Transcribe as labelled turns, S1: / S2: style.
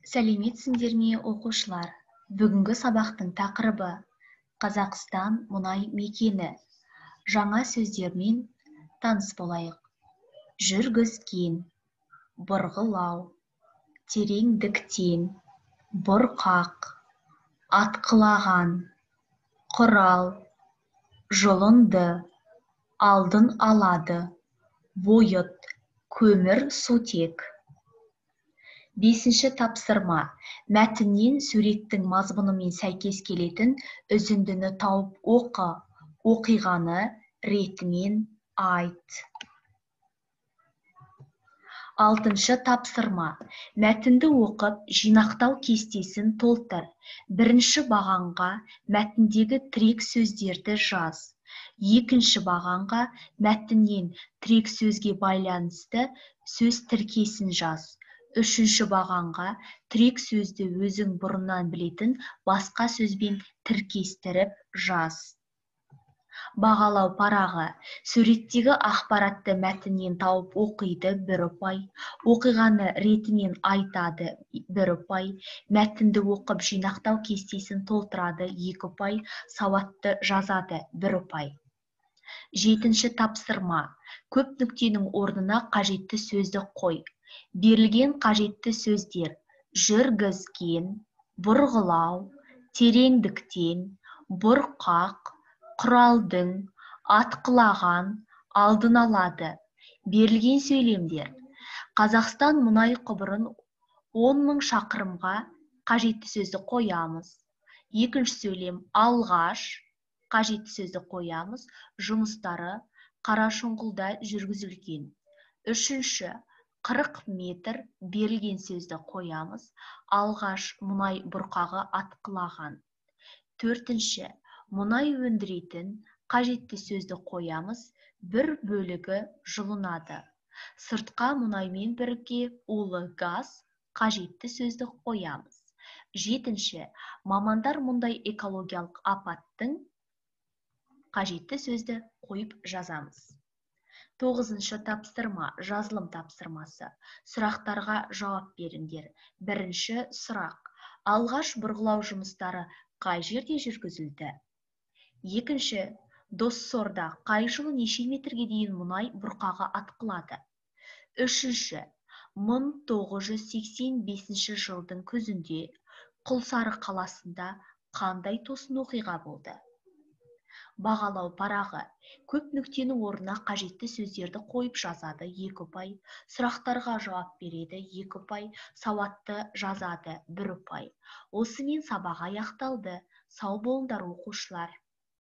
S1: Сәлеметсіңдер ме, оқушылар? Бүгінгі сабақтың тақырыбы Қазақстан мұнай мекені. Жаңа сөздермен таныс болайық. Жүргізген, бұрғылау, тереңдіктен, бұрқақ, атқылаған, құрал, жұлынды, алдын алады, бойыт, көмірсутек. 5-ші тапсырма. Мәтіннен суреттің мазмұнымен сәйкес келетін үзіндіні тауып оқы. Оқиғаны ретімен айт. 6-шы тапсырма. Мәтінді оқып, жинақтау кестесін толтыр. 1-ші бағанға мәтіндегі тірек сөздерді жаз. 2-ші бағанға мәтіннен тірек сөзге байланысты сөз тіркесін жаз. 3-ші бағанға тірек сөзді өзің бұрыннан білетін басқа сөзбен тіркестіріп жаз. Бағалау парағы. Суреттегі ақпаратты мәтіннен тауып оқиды 1 ұпай, оқиғаны ретімен айтады 1 ұпай, мәтінді оқып жинақтау кестесін толтырады 2 ұпай, сауатты жазады 1 ұпай. 7-ші тапсырма. Көп нүктенің орнына қажетті сөзді қой. Берілген қажетті сөздер: жүргізген, бұрғылау, тереңдіктен, бұрқақ, құралдың, атқылаған, алдын алады. Берілген сөйлемдер: Қазақстан мұнай құбырын 10.000 шақырымға қажетті сөзді қоямыз. 2-ші сөйлем: алғаш, қажетті сөзді қоямыз. Жұмыстары Қарашоңғылда жүргізілген. 3-ші: 40 метр, берілген сөзді қоямыз. Алғаш мұнай бұрқағы атқылаған. 4-ші: мұнай өндіретін, қажетті сөзді қоямыз. Bir бөлігі жылынады. Сыртқа мұнаймен бірге улы газ, қажетті сөзді қоямыз. 7-ші: мамандар мұндай экологиялық апаттың, қажетті сөзді қойып жазамыз. 9-шы тапсырма, жазылым тапсырмасы. Сұрақтарға жауап беріңдер. 1-ші сұрақ: алғаш бұрғылау жұмыстары қай жерде жүргізілді? 2-ші: Доссорда қай жылы неше метрге дейін мұнай бұрқағы атқылады? 3-ші: 1985 жылдың күзінде Құлсары қаласында қандай тосын оқиға болды? Бағалау парағы. Көп нүктенің орнына қажетті сөздерді қойып жазады 2 ұпай, сұрақтарға жауап береді 2 ұпай, сауатты жазады 1 ұпай. Осымен сабақ аяқталды. Сау болыңдар оқушылар.